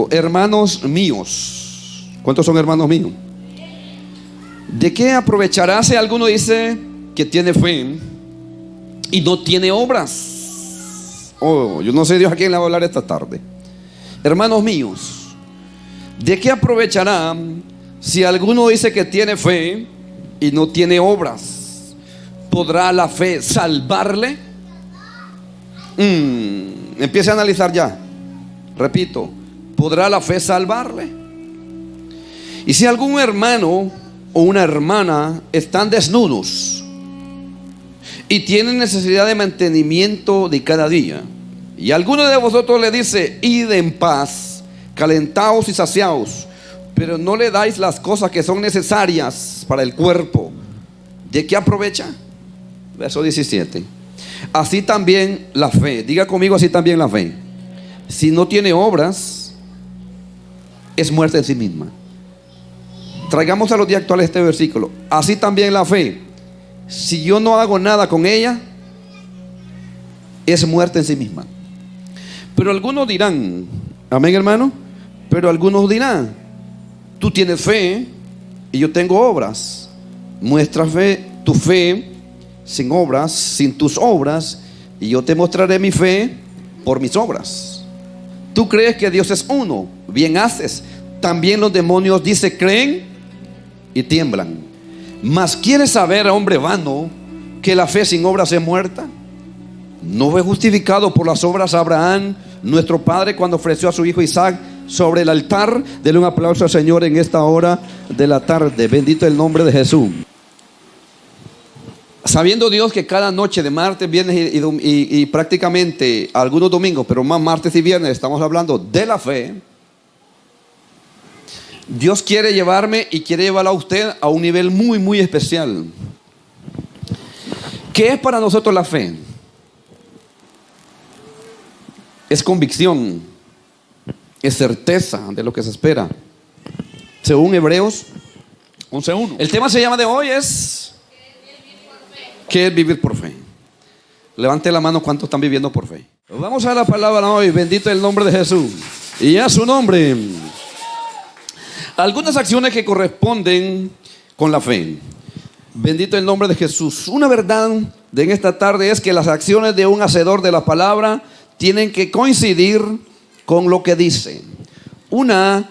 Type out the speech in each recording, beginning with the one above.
versículo. Hermanos míos. ¿Cuántos son hermanos míos? ¿De qué aprovechará si alguno dice que tiene fe y no tiene obras? Oh, yo no sé Dios a quién le va a hablar esta tarde. Hermanos míos, ¿de qué aprovechará si alguno dice que tiene fe y no tiene obras? ¿Podrá la fe salvarle? Empiece a analizar ya. Repito, ¿podrá la fe salvarle? Y si algún hermano o una hermana están desnudos y tienen necesidad de mantenimiento de cada día, y alguno de vosotros le dice: id en paz, calentaos y saciaos, pero no le dais las cosas que son necesarias para el cuerpo, ¿de qué aprovecha? Verso 17. Así también la fe, diga conmigo, así también la fe, si no tiene obras, es muerta en sí misma. Traigamos a los días actuales este versículo. Así también la fe, si yo no hago nada con ella, es muerta en sí misma. Pero algunos dirán, amén, hermano, pero algunos dirán: tú tienes fe y yo tengo obras. Muestra fe, tu fe sin obras, sin tus obras, y yo te mostraré mi fe por mis obras. Tú crees que Dios es uno, bien haces. También los demonios, dice, creen y tiemblan. Mas ¿quieres saber, hombre vano, que la fe sin obras es muerta? ¿No fue justificado por las obras Abraham, nuestro padre, cuando ofreció a su hijo Isaac sobre el altar? Denle un aplauso al Señor en esta hora de la tarde. Bendito el nombre de Jesús. Sabiendo Dios que cada noche de martes, viernes y prácticamente algunos domingos, pero más martes y viernes, estamos hablando de la fe. Dios quiere llevarme y quiere llevarla a usted a un nivel muy, muy especial. ¿Qué es para nosotros la fe? Es convicción, es certeza de lo que se espera, según Hebreos 11:1. El tema se llama de hoy es ¿qué es vivir por fe? Levante la mano, ¿cuántos están viviendo por fe? Vamos a la palabra hoy. Bendito el nombre de Jesús y a su nombre. Algunas acciones que corresponden con la fe. Bendito el nombre de Jesús. Una verdad de en esta tarde es que las acciones de un hacedor de la palabra tienen que coincidir con lo que dice. Una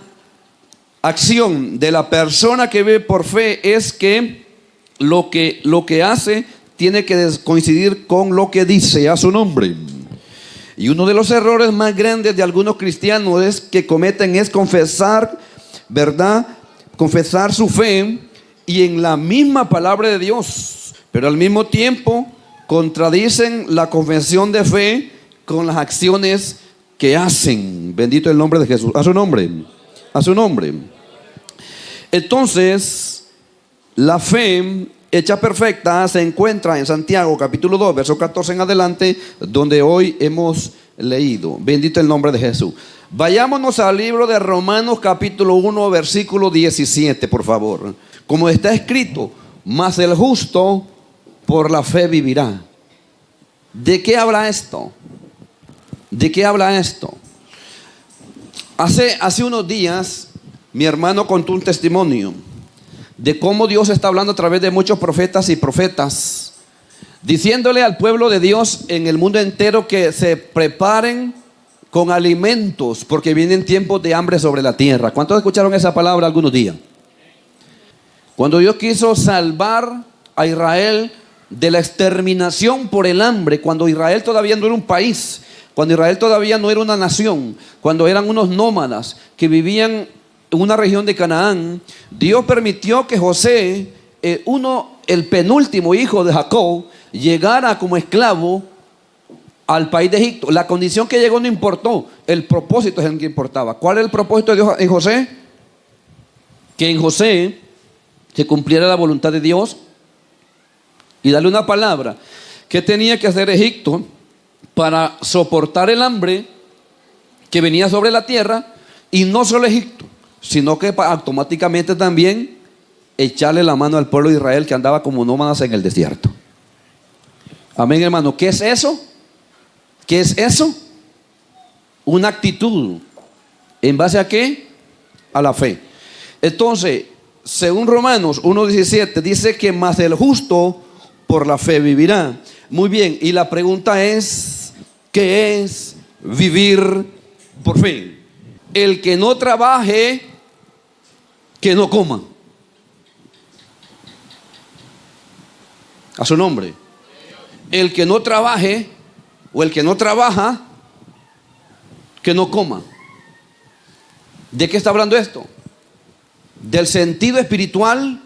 acción de la persona que vive por fe es que lo que hace tiene que coincidir con lo que dice, a su nombre. Y uno de los errores más grandes de algunos cristianos que cometen es confesar, ¿verdad? Confesar su fe y en la misma palabra de Dios, pero al mismo tiempo contradicen la confesión de fe con las acciones que hacen. Bendito el nombre de Jesús, a su nombre, a su nombre. Entonces, la fe hecha perfecta se encuentra en Santiago capítulo 2, verso 14 en adelante, donde hoy hemos leído. Bendito el nombre de Jesús. Vayámonos al libro de Romanos capítulo 1, versículo 17, por favor. Como está escrito: mas el justo por la fe vivirá. ¿De qué habla esto? ¿De qué habla esto? Hace unos días mi hermano contó un testimonio de cómo Dios está hablando a través de muchos profetas y profetas, diciéndole al pueblo de Dios en el mundo entero que se preparen con alimentos, porque vienen tiempos de hambre sobre la tierra. ¿Cuántos escucharon esa palabra algunos días? Cuando Dios quiso salvar a Israel de la exterminación por el hambre, cuando Israel todavía no era un país, cuando Israel todavía no era una nación, cuando eran unos nómadas que vivían en una región de Canaán, Dios permitió que José, el penúltimo hijo de Jacob, llegara como esclavo al país de Egipto. La condición que llegó no importó, el propósito es el que importaba. ¿Cuál es el propósito de Dios en José? Que en José se cumpliera la voluntad de Dios y darle una palabra. ¿Qué tenía que hacer Egipto para soportar el hambre que venía sobre la tierra? Y no solo Egipto, sino que automáticamente también echarle la mano al pueblo de Israel que andaba como nómadas en el desierto. Amén, hermano. ¿Qué es eso? ¿Qué es eso? Una actitud ¿En base a qué? A la fe. Entonces, según Romanos 1:17 dice que más el justo por la fe vivirá. Muy bien, y la pregunta es, ¿qué es vivir por fe? El que no trabaje, que no coma. A su nombre. El que no trabaje o el que no trabaja, que no coma. ¿De qué está hablando esto? Del sentido espiritual,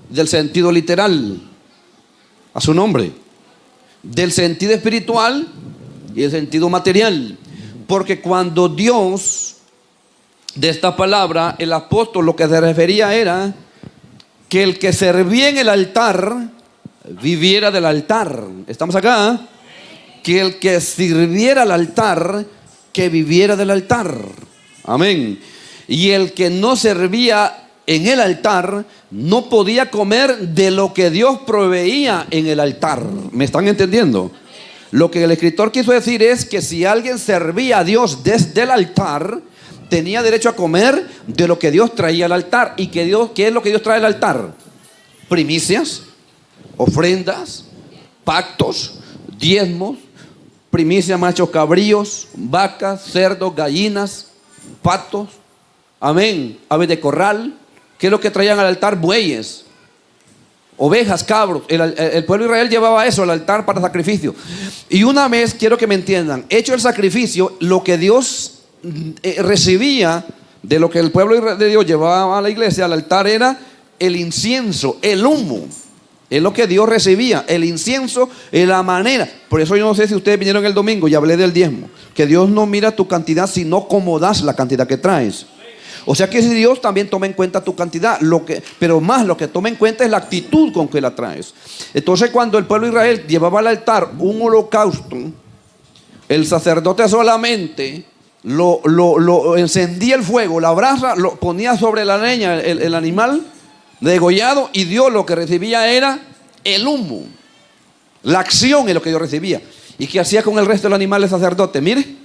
del sentido literal. A su nombre. Del sentido espiritual y el sentido material. Porque cuando Dios, de esta palabra, el apóstol lo que se refería era que el que servía en el altar viviera del altar. ¿Estamos acá? Que el que sirviera al altar, que viviera del altar. Amén. Y el que no servía en el altar no podía comer de lo que Dios proveía en el altar. ¿Me están entendiendo? Lo que el escritor quiso decir es que si alguien servía a Dios desde el altar, tenía derecho a comer de lo que Dios traía al altar. ¿Y ¿qué es lo que Dios trae al altar? Primicias, ofrendas, pactos, diezmos, primicias, machos cabríos, vacas, cerdos, gallinas, patos, amén, aves de corral. ¿Qué es lo que traían al altar? Bueyes, ovejas, cabros. El pueblo de Israel llevaba eso al altar para sacrificio. Y una vez, quiero que me entiendan, hecho el sacrificio, lo que Dios recibía de lo que el pueblo de Dios llevaba a la iglesia, al altar, era el incienso, el humo. Es lo que Dios recibía, el incienso, en la manera. Por eso yo no sé si ustedes vinieron el domingo y hablé del diezmo, que Dios no mira tu cantidad, sino cómo das la cantidad que traes. O sea que si Dios también toma en cuenta tu cantidad, pero más lo que toma en cuenta es la actitud con que la traes. Entonces, cuando el pueblo de Israel llevaba al altar un holocausto, el sacerdote solamente lo encendía el fuego, la brasa, lo ponía sobre la leña el animal degollado, y Dios lo que recibía era el humo. La acción es lo que Dios recibía. ¿Y qué hacía con el resto del animal el sacerdote? Mire,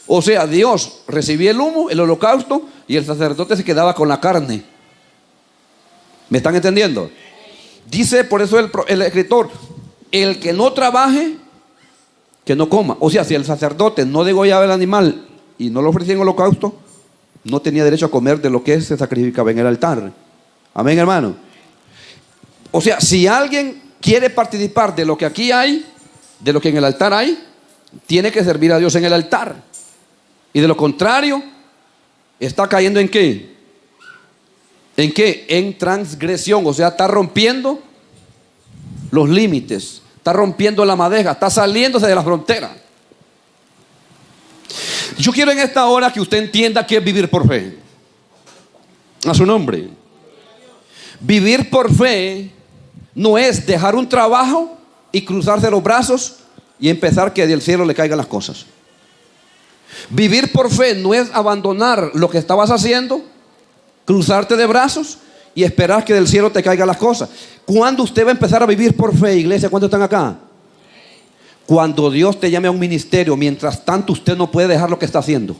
o sea, Dios recibía el humo, el holocausto, y el sacerdote se quedaba con la carne. ¿Me están entendiendo? Dice por eso el escritor, el que no trabaje, que no coma. O sea, si el sacerdote no degollaba el animal y no lo ofrecía en holocausto, no tenía derecho a comer de lo que se sacrificaba en el altar. Amén, hermano. O sea, si alguien quiere participar de lo que aquí hay, de lo que en el altar hay, tiene que servir a Dios en el altar. Y de lo contrario, está cayendo ¿en qué? ¿En qué? En transgresión. O sea, está rompiendo los límites, está rompiendo la madeja, está saliéndose de la frontera. Yo quiero en esta hora que usted entienda qué es vivir por fe. A su nombre. Vivir por fe no es dejar un trabajo y cruzarse los brazos y empezar que del cielo le caigan las cosas. Vivir por fe no es abandonar lo que estabas haciendo, cruzarte de brazos y esperar que del cielo te caigan las cosas. ¿Cuándo usted va a empezar a vivir por fe, iglesia? ¿Cuántos están acá? Cuando Dios te llame a un ministerio. Mientras tanto, usted no puede dejar lo que está haciendo.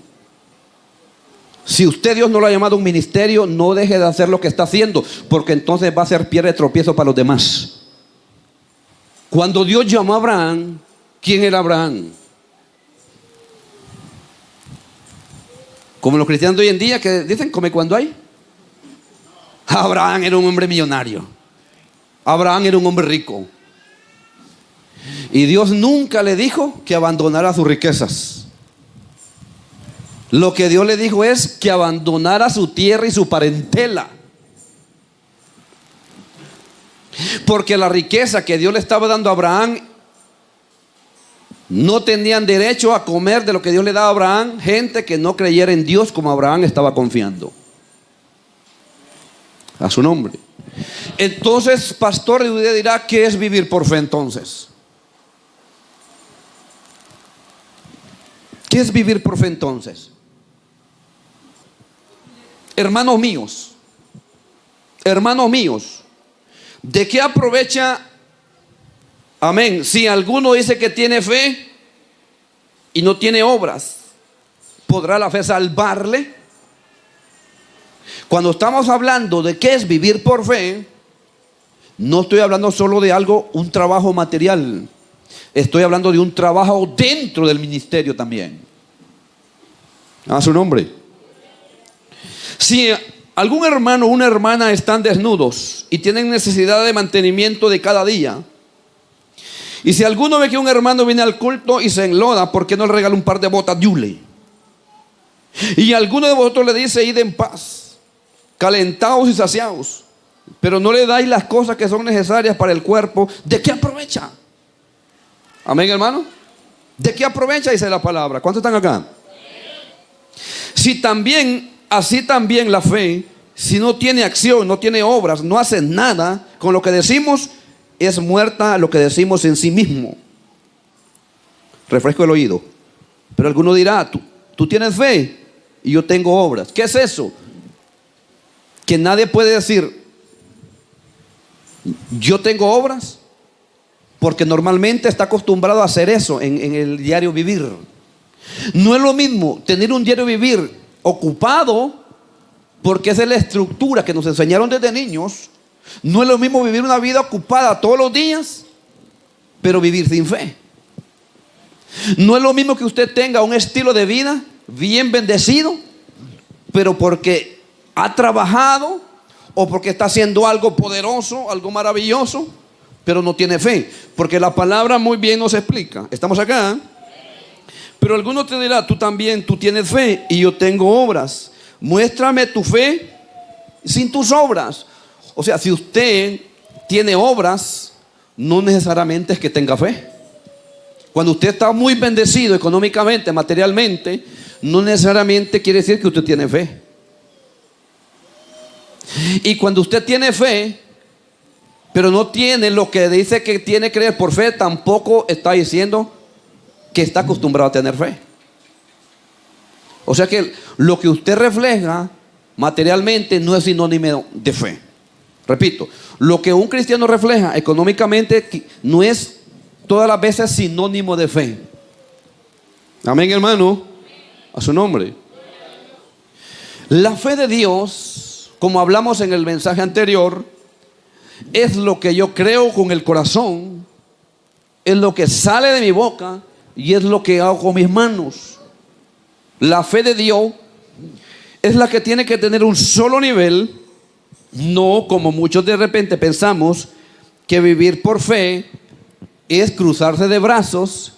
Si usted, Dios no lo ha llamado a un ministerio, no deje de hacer lo que está haciendo, porque entonces va a ser piedra de tropiezo para los demás. Cuando Dios llamó a Abraham, ¿quién era Abraham? Como los cristianos de hoy en día que dicen, come cuando hay. Abraham era un hombre millonario. Abraham era un hombre rico. Y Dios nunca le dijo que abandonara sus riquezas. Lo que Dios le dijo es que abandonara su tierra y su parentela. Porque la riqueza que Dios le estaba dando a Abraham, no tenían derecho a comer de lo que Dios le daba a Abraham gente que no creyera en Dios como Abraham estaba confiando. A su nombre. Entonces, pastor, usted dirá, ¿qué es vivir por fe entonces? ¿Qué es vivir por fe entonces? Hermanos míos, ¿de qué aprovecha? Amén. Si alguno dice que tiene fe y no tiene obras, ¿Podrá la fe salvarle? Cuando estamos hablando de qué es vivir por fe, no estoy hablando solo de algo, un trabajo material. Estoy hablando de un trabajo dentro del ministerio también. A su nombre. Si algún hermano o una hermana están desnudos y tienen necesidad de mantenimiento de cada día, y si alguno ve que un hermano viene al culto y se enloda, ¿por qué no le regala un par de botas de hule? Y alguno de vosotros le dice: id en paz, calentados y saciados, pero no le dais las cosas que son necesarias para el cuerpo, ¿de qué aprovecha? Amén, hermano. ¿De qué aprovecha? Dice la palabra. ¿Cuántos están acá? Si también, así también la fe, si no tiene acción, no tiene obras, no hace nada con lo que decimos, es muerta lo que decimos en sí mismo. Refresco el oído. Pero alguno dirá: tú tienes fe y yo tengo obras. ¿Qué es eso? Que nadie puede decir: yo tengo obras, porque normalmente está acostumbrado a hacer eso en el diario vivir. No es lo mismo tener un diario vivir ocupado, porque esa es la estructura que nos enseñaron desde niños. No es lo mismo vivir una vida ocupada todos los días, pero vivir sin fe. No es lo mismo que usted tenga un estilo de vida bien bendecido, pero porque ha trabajado o porque está haciendo algo poderoso, algo maravilloso, pero no tiene fe. Porque la palabra muy bien nos explica. Estamos acá, ¿eh? Pero alguno te dirá: tú tienes fe y yo tengo obras. Muéstrame tu fe sin tus obras. O sea, si usted tiene obras, no necesariamente es que tenga fe. Cuando usted está muy bendecido económicamente, materialmente, no necesariamente quiere decir que usted tiene fe. Y cuando usted tiene fe, pero no tiene lo que dice que tiene que creer por fe, tampoco está diciendo que está acostumbrado a tener fe. O sea que lo que usted refleja materialmente no es sinónimo de fe. Repito, lo que un cristiano refleja económicamente no es todas las veces sinónimo de fe. Amén, hermano. A su nombre. La fe de Dios, como hablamos en el mensaje anterior, es lo que yo creo con el corazón, es lo que sale de mi boca y es lo que hago con mis manos. La fe de Dios es la que tiene que tener un solo nivel. No como muchos de repente pensamos que vivir por fe es cruzarse de brazos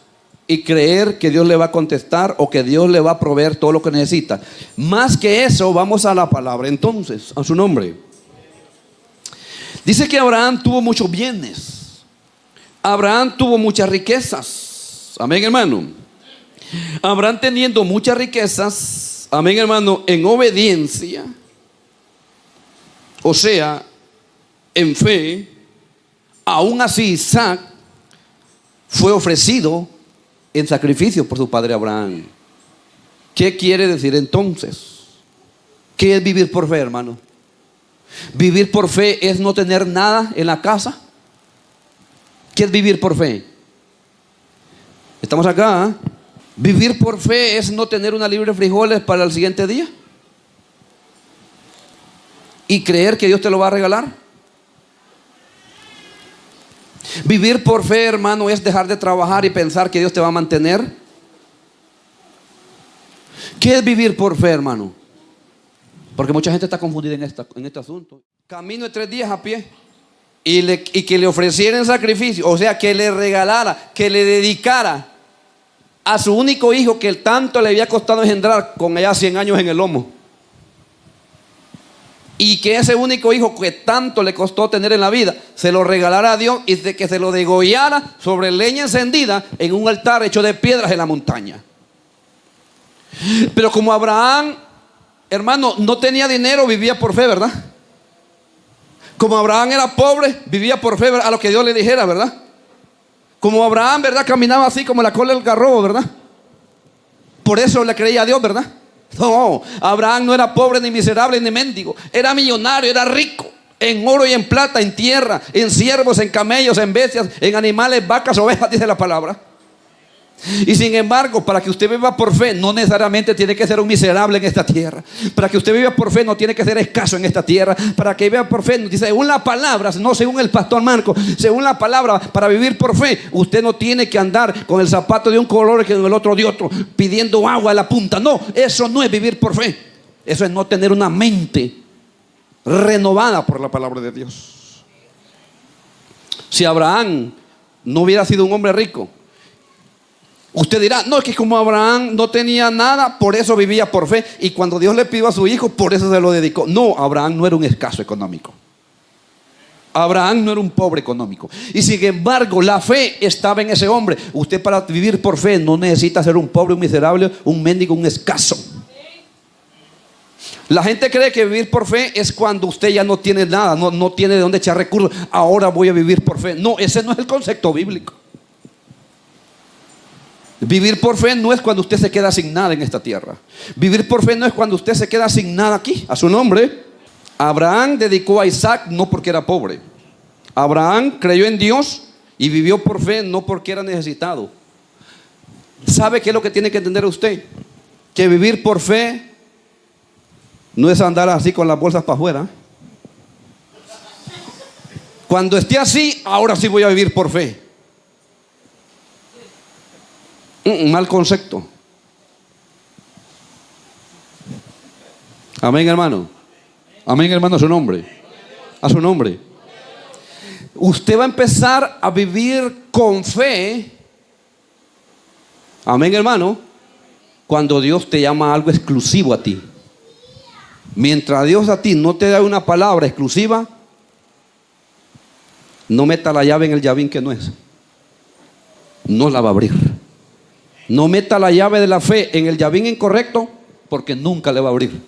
y creer que Dios le va a contestar o que Dios le va a proveer todo lo que necesita. Más que eso, vamos a la palabra entonces, a su nombre. Dice que Abraham tuvo muchos bienes. Abraham tuvo muchas riquezas. Amén, hermano. Abraham, teniendo muchas riquezas, amén, hermano, en obediencia, o sea, en fe, aún así Isaac fue ofrecido en sacrificio por su padre Abraham. ¿Qué quiere decir entonces? ¿Qué es vivir por fe, hermano? Vivir por fe es no tener nada en la casa. ¿Qué es vivir por fe? Estamos acá, ¿eh? Vivir por fe es no tener una libra de frijoles para el siguiente día y creer que Dios te lo va a regalar. Vivir por fe, hermano, es dejar de trabajar y pensar que Dios te va a mantener. ¿Qué es vivir por fe, hermano? Porque mucha gente está confundida en este asunto. Camino de 3 días a pie y que le ofrecieran sacrificio, o sea, que le regalara, que le dedicara a su único hijo que tanto le había costado engendrar, con ella 100 años en el lomo, y que ese único hijo que tanto le costó tener en la vida se lo regalara a Dios y de que se lo degollara sobre leña encendida en un altar hecho de piedras en la montaña. Pero como Abraham, hermano, no tenía dinero, vivía por fe, ¿verdad? Como Abraham era pobre, vivía por fe a lo que Dios le dijera, ¿verdad? Como Abraham, ¿verdad? Caminaba así como la cola del garrobo, ¿verdad? Por eso le creía a Dios, ¿verdad? No, Abraham no era pobre, ni miserable, ni mendigo. Era millonario, era rico en oro y en plata, en tierra, en siervos, en camellos, en bestias, en animales, vacas, ovejas, dice la palabra. Y sin embargo, para que usted viva por fe, no necesariamente tiene que ser un miserable en esta tierra. Para que usted viva por fe, no tiene que ser escaso en esta tierra. Para que viva por fe, dice, según la palabra, no según el pastor Marco, según la palabra, para vivir por fe, usted no tiene que andar con el zapato de un color que con el otro de otro, pidiendo agua a la punta. No, eso no es vivir por fe. Eso es no tener una mente renovada por la palabra de Dios. Si Abraham no hubiera sido un hombre rico, usted dirá, no, es que como Abraham no tenía nada, por eso vivía por fe. Y cuando Dios le pidió a su hijo, por eso se lo dedicó. No, Abraham no era un escaso económico. Abraham no era un pobre económico. Y sin embargo, la fe estaba en ese hombre. Usted para vivir por fe no necesita ser un pobre, un miserable, un mendigo, un escaso. La gente cree que vivir por fe es cuando usted ya no tiene nada, no tiene de dónde echar recursos. Ahora voy a vivir por fe. No, ese no es el concepto bíblico. Vivir por fe no es cuando usted se queda sin nada en esta tierra. Vivir por fe no es cuando usted se queda sin nada aquí. A su nombre. Abraham dedicó a Isaac no porque era pobre. Abraham creyó en Dios y vivió por fe no porque era necesitado. ¿Sabe qué es lo que tiene que entender usted? Que vivir por fe no es andar así con las bolsas para afuera. Cuando esté así, ahora sí voy a vivir por fe. Mal concepto. Amén, hermano. Amén, hermano, a su nombre. A su nombre. Usted va a empezar a vivir con fe. Amén, hermano. Cuando Dios te llama a algo exclusivo a ti. Mientras Dios a ti no te da una palabra exclusiva, no meta la llave en el llavín que no es. No la va a abrir. No meta la llave de la fe en el llavín incorrecto, porque nunca le va a abrir.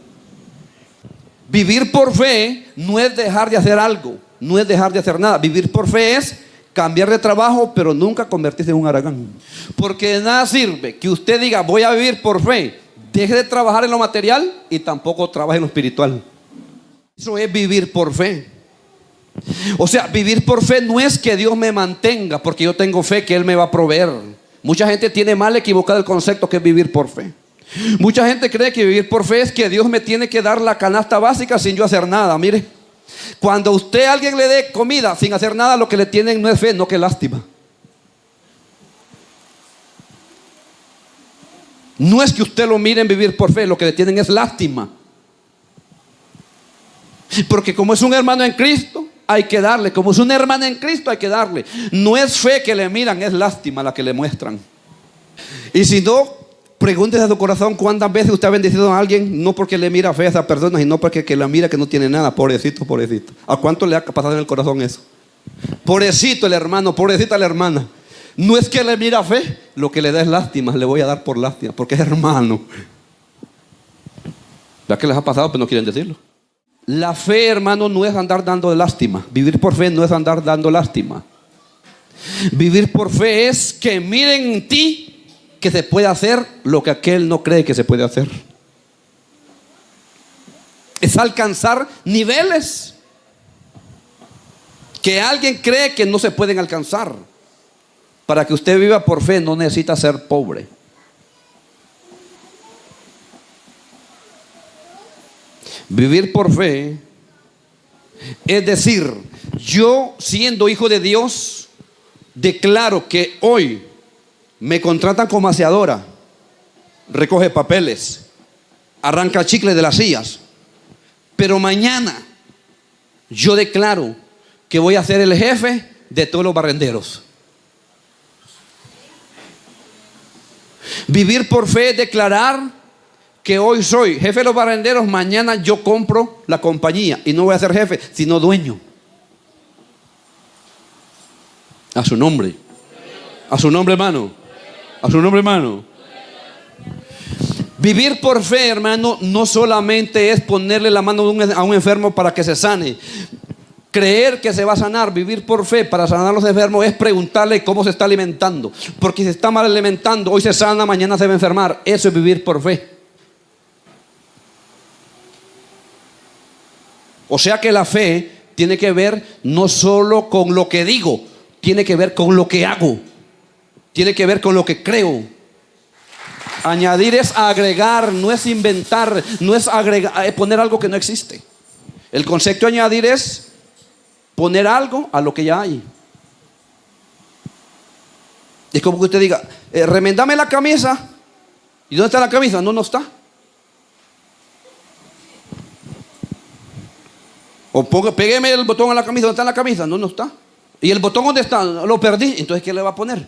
Vivir por fe no es dejar de hacer algo, no es dejar de hacer nada. Vivir por fe es cambiar de trabajo, pero nunca convertirse en un haragán. Porque de nada sirve que usted diga voy a vivir por fe, deje de trabajar en lo material y tampoco trabaje en lo espiritual. Eso es vivir por fe. O sea, vivir por fe no es que Dios me mantenga porque yo tengo fe que Él me va a proveer. Mucha gente tiene mal equivocado el concepto que es vivir por fe. Mucha gente cree que vivir por fe es que Dios me tiene que dar la canasta básica sin yo hacer nada. Mire, cuando usted a alguien le dé comida sin hacer nada, lo que le tienen no es fe, no que lástima. No es que usted lo mire en vivir por fe, lo que le tienen es lástima. Porque como es un hermano en Cristo, hay que darle. Como es una hermana en Cristo, hay que darle. No es fe que le miran, es lástima la que le muestran. Y si no, pregúntese a su corazón cuántas veces usted ha bendecido a alguien, no porque le mira fe a esa persona, sino porque que la mira que no tiene nada. Pobrecito, pobrecito. ¿A cuánto le ha pasado en el corazón eso? Pobrecito el hermano, pobrecita la hermana. No es que le mira fe, lo que le da es lástima. Le voy a dar por lástima, porque es hermano. ¿Verdad que les ha pasado, pero no quieren decirlo? La fe, hermano, no es andar dando lástima. Vivir por fe no es andar dando lástima. Vivir por fe es que miren en ti que se puede hacer lo que aquel no cree que se puede hacer. Es alcanzar niveles que alguien cree que no se pueden alcanzar. Para que usted viva por fe no necesita ser pobre. Vivir por fe es decir, yo siendo hijo de Dios, declaro que hoy me contratan como aseadora, recoge papeles, arranca chicle de las sillas, pero mañana yo declaro que voy a ser el jefe de todos los barrenderos. Vivir por fe es declarar que hoy soy jefe de los barrenderos, mañana yo compro la compañía y no voy a ser jefe, sino dueño. A su nombre. A su nombre, hermano. A su nombre, hermano. Vivir por fe, hermano, no solamente es ponerle la mano a un enfermo para que se sane. Creer que se va a sanar. Vivir por fe para sanar a los enfermos es preguntarle cómo se está alimentando. Porque si está mal alimentando, hoy se sana, mañana se va a enfermar. Eso es vivir por fe. O sea que la fe tiene que ver no solo con lo que digo, tiene que ver con lo que hago. tiene que ver con lo que creo. Añadir es agregar, no es inventar, no es agregar, poner algo que no existe. El concepto de añadir es poner algo a lo que ya hay. Es como que usted diga, remendame la camisa. ¿Y dónde está la camisa? No, no está. O pégueme el botón a la camisa. ¿Dónde está la camisa? No, no está. ¿Y el botón dónde está? Lo perdí. Entonces, ¿qué le va a poner?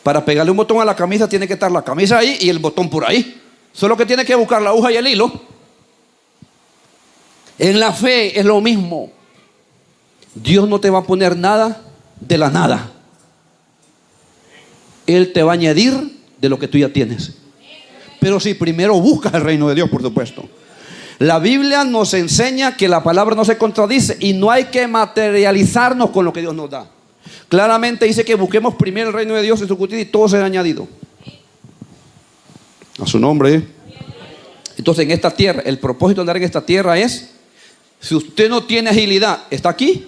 Para pegarle un botón a la camisa tiene que estar la camisa ahí y el botón por ahí. Solo que tiene que buscar la aguja y el hilo. En la fe es lo mismo. Dios no te va a poner nada de la nada. Él te va a añadir de lo que tú ya tienes. Pero si primero buscas el reino de Dios, por supuesto. La Biblia nos enseña que la palabra no se contradice y no hay que materializarnos con lo que Dios nos da. Claramente dice que busquemos primero el reino de Dios y su justicia y todo será añadido. A su nombre. Entonces en esta tierra, el propósito de andar en esta tierra es, si usted no tiene agilidad, está aquí.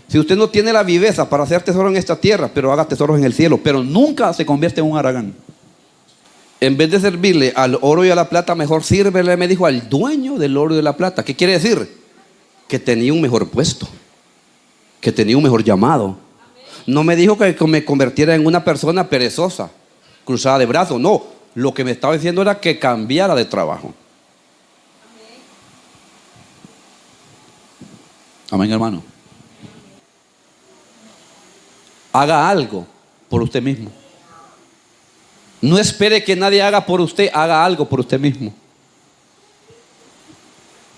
Si usted no tiene la viveza para hacer tesoro en esta tierra, pero haga tesoros en el cielo, pero nunca se convierte en un haragán. En vez de servirle al oro y a la plata, mejor sírvele, me dijo, al dueño del oro y de la plata. ¿Qué quiere decir? Que tenía un mejor puesto, que tenía un mejor llamado. No me dijo que me convirtiera en una persona perezosa, cruzada de brazos. No, lo que me estaba diciendo era que cambiara de trabajo. Amén, hermano. Haga algo por usted mismo. No espere que nadie haga por usted, haga algo por usted mismo.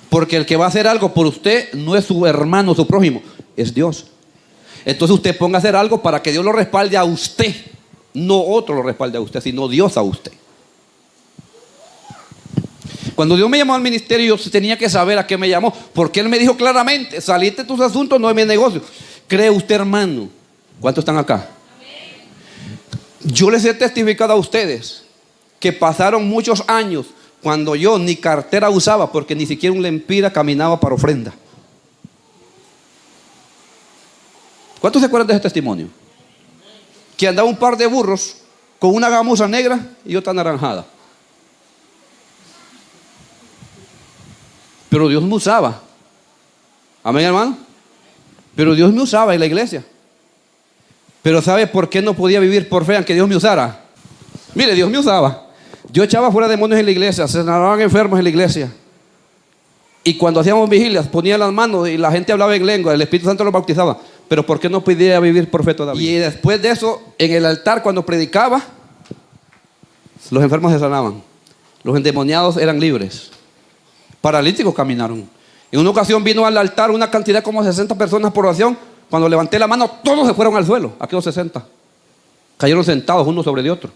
Porque el que va a hacer algo por usted no es su hermano, su prójimo, es Dios. Entonces usted ponga a hacer algo para que Dios lo respalde a usted. No otro lo respalde a usted, sino Dios a usted. Cuando Dios me llamó al ministerio, yo tenía que saber a qué me llamó, porque Él me dijo claramente, salite de tus asuntos, no de mi negocio. ¿Cree usted, hermano? ¿Cuántos están acá? Yo les he testificado a ustedes que pasaron muchos años cuando yo ni cartera usaba, porque ni siquiera un lempira caminaba para ofrenda. ¿Cuántos se acuerdan de ese testimonio? Que andaba un par de burros con una gamuza negra y otra anaranjada. Pero Dios me usaba. Amén, hermano. Pero Dios me usaba en la iglesia. Pero ¿sabe por qué no podía vivir por fe aunque Dios me usara? Mire, Dios me usaba. Yo echaba fuera demonios en la iglesia, se sanaban enfermos en la iglesia. Y cuando hacíamos vigilias, ponía las manos y la gente hablaba en lengua, el Espíritu Santo los bautizaba. Pero ¿por qué no podía vivir por fe todavía? Y después de eso, en el altar, cuando predicaba, los enfermos se sanaban. Los endemoniados eran libres. Paralíticos caminaron. En una ocasión vino al altar una cantidad como 60 personas por oración. Cuando levanté la mano, todos se fueron al suelo, aquellos 60. Cayeron sentados uno sobre el otro.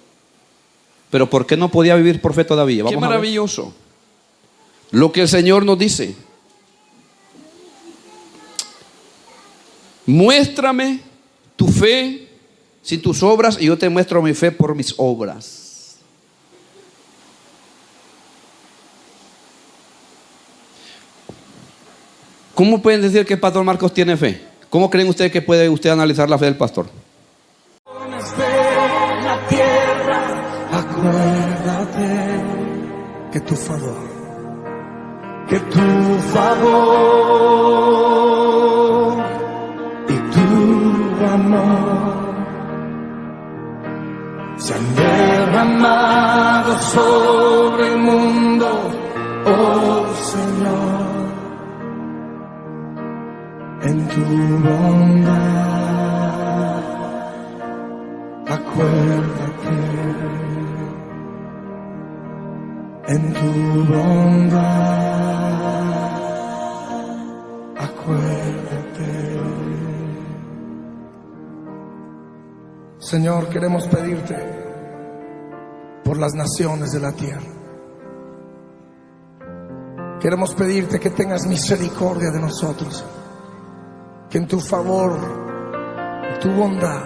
Pero ¿por qué no podía vivir por fe todavía? Qué maravilloso lo que el Señor nos dice. Muéstrame tu fe sin tus obras y yo te muestro mi fe por mis obras. ¿Cómo pueden decir que el pastor Marcos tiene fe? ¿Cómo creen ustedes que puede usted analizar la fe del pastor? La tierra, acuérdate que tu favor y tu amor se han derramado sobre el mundo, oh Señor. En tu bondad, acuérdate. En tu bondad, acuérdate. Señor, queremos pedirte por las naciones de la tierra. Queremos pedirte que tengas misericordia de nosotros. Que en tu favor, tu bondad,